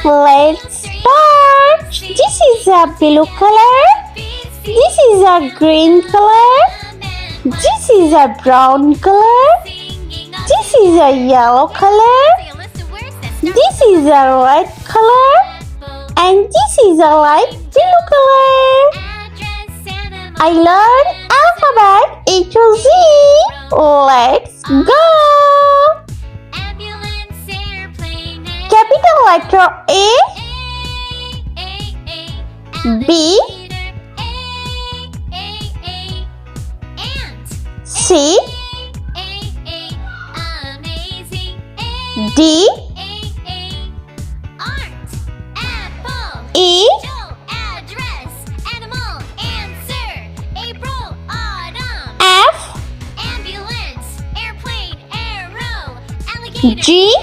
Let's start. This is a blue color. This is a green color. This is a brown color. This is a yellow color. This is a red color. And this is a light blue color. I learned alphabet A to Z. Let's go. Capital letter A, B, C, D, E, F, G,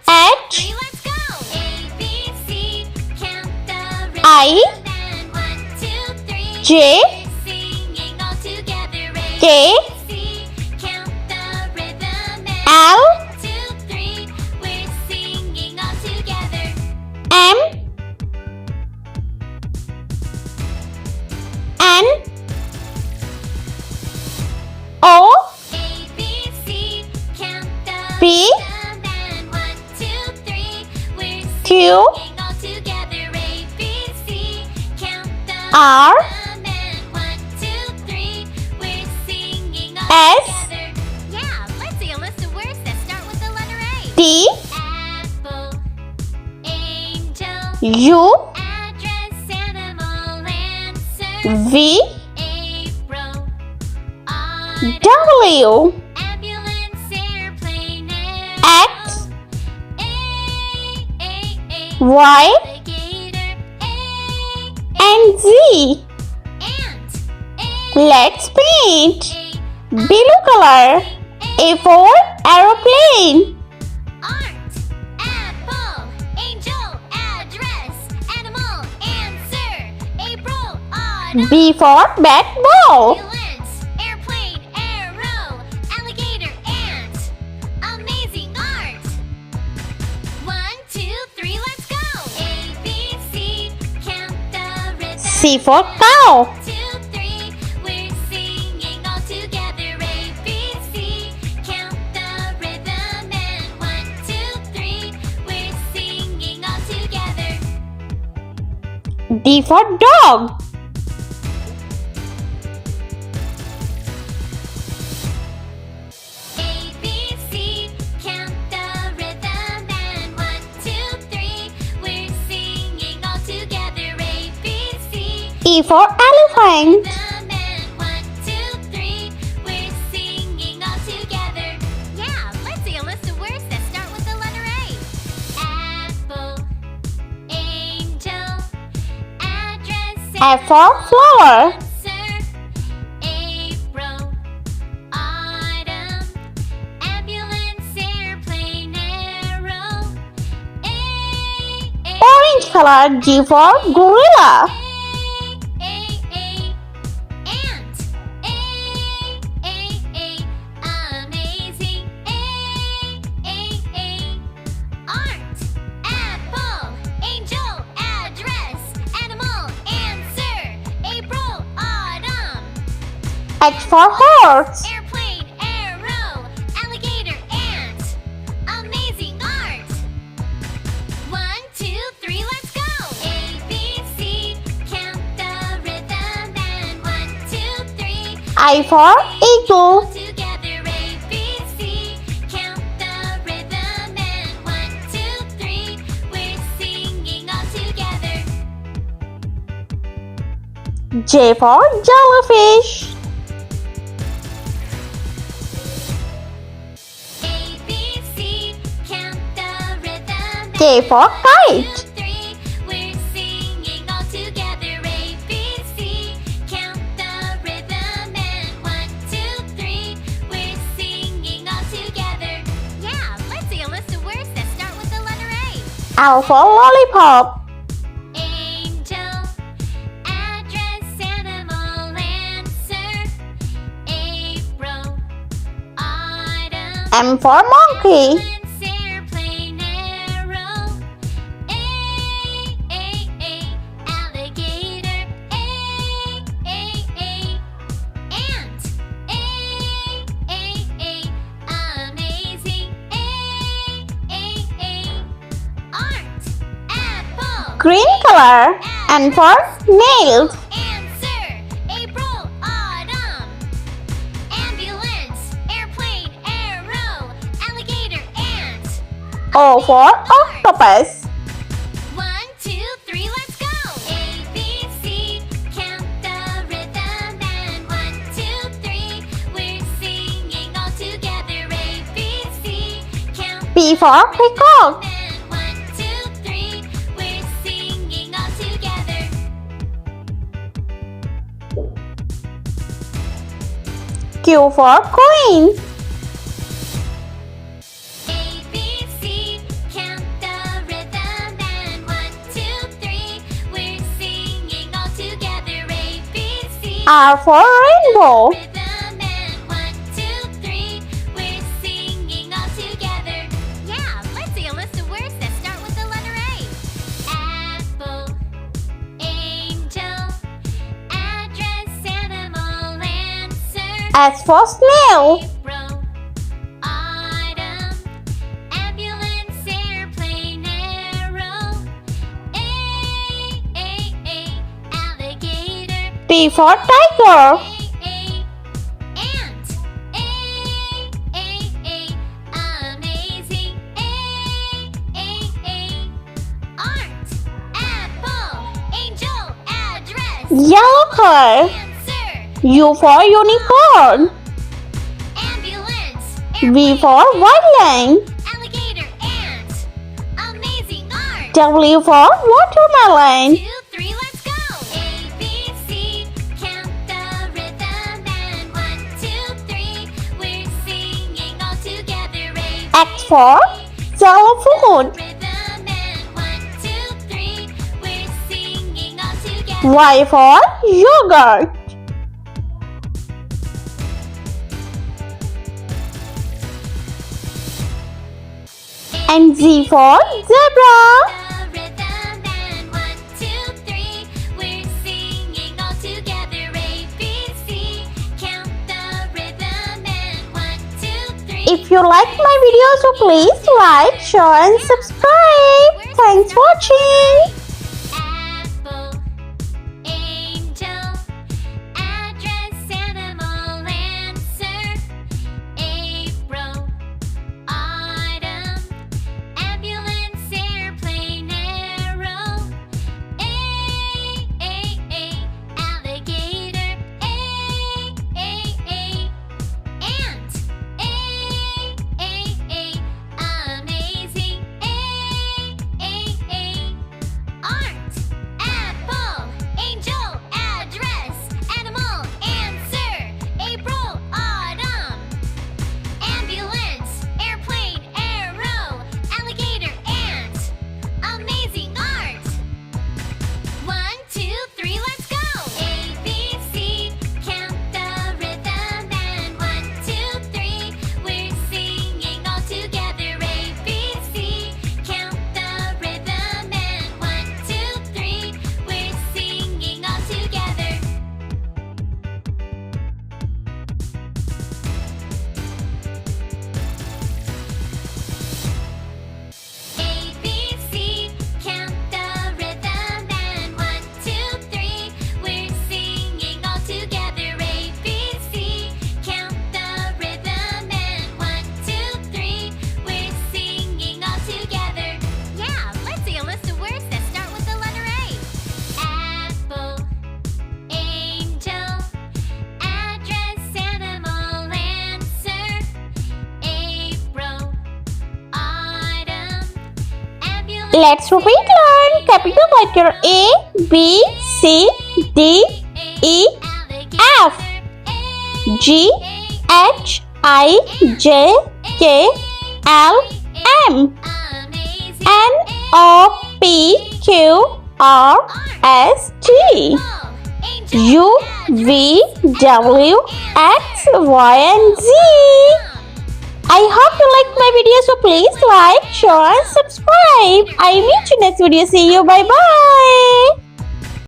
H, I, J, K, L, M, N, O, P, Q, R, S, T, U, V, W, X, Y, and Z. Let's paint. Blue color. A for aeroplane. B for bat ball. C for cow. D for dog. E for elephant. F for flower. Orange color. G for gorilla. H for horse. Airplane, arrow, alligator, ant. Amazing art. 1, 2, 3, let's go. A, B, C, count the rhythm and 1, 2, 3. I for eagle. Together, A, B, C, count the rhythm and 1, 2, 3. We're singing all together. J for jellyfish. K for kite. We're singing all together. A, B, C. Count the rhythm and 1, 2, 3. We're singing all together. Yeah, let's see a list of words that start with the letter A. L for lollipop. Angel, address, animal, answer. April, autumn. M for monkey. green color. And for nails. Answer. April, autumn. Ambulance, airplane, arrow, alligator, ant. O for octopus. 1, 2, 3, let's go. A, B, C, count the rhythm and 1, 2, 3, we're singing all together. A, B, C, count P for peacock. and 1, 2, 3, we're singing all together. Q for queen. A, B, C, count the rhythm and 1, 2, 3, we're singing all together. A, B, C, R for rainbow. rhythm and 1, 2, 3, we're singing all together. Yeah, let's see a list of words that start with the letter A. Apple, angel, address, animal, answer. S for snail. April, autumn, ambulance, airplane, arrow. A, alligator. T for tiger. Ant. Amazing. Art. Apple. Angel. Address. Yellow color. Answer. U for unicorn. Ambulance. V for violin. Alligator. Ant. Amazing art. W for watermelon. 2, 3, let's go. A, B, C, count the rhythm and 1, 2, 3, we're singing all together. A, X for xylophone. rhythm and 1, 2, 3, we're singing all together. Y for yogurt. And Z for zebra. The rhythm and 1, 2, 3, we're singing all together. A, B, C, count the rhythm and 1, 2, 3. If you like my video, so please like, share and subscribe. Thanks for watching. Apple, angel, address, animal, answer. April, autumn, ambulance, airplane, arrow. Alligator. Ant. Amazing. Art. Apple. Angel. Address. Animal. Answer. April. Autumn. Ambulance. Airplane. Arrow. Alligator. Ant. Amazing art. 1, 2, 3, let's go. A, B, C, count the rhythm and 1, 2, 3, we're singing all together. A, B, C, count the rhythm and 1, 2, 3, we're singing all together. A, B, C, count the rhythm and 1, 2, 3, we're singing all together. A, B, C, count the rhythm and 1, 2, 3, we're singing all together. Yeah, let's see a list of words that start with the letter A. Apple, angel, address, animal, answer. April, autumn, ambulance. Let's repeat learn capital letter A, B, C, D, E, F, G, H, I, J, K, L, M, N, O, P, Q, R, S, T, U, V, W, X, Y, and Z. I hope you liked my video, so please like, share and subscribe. I meet you next video. See you. Bye bye.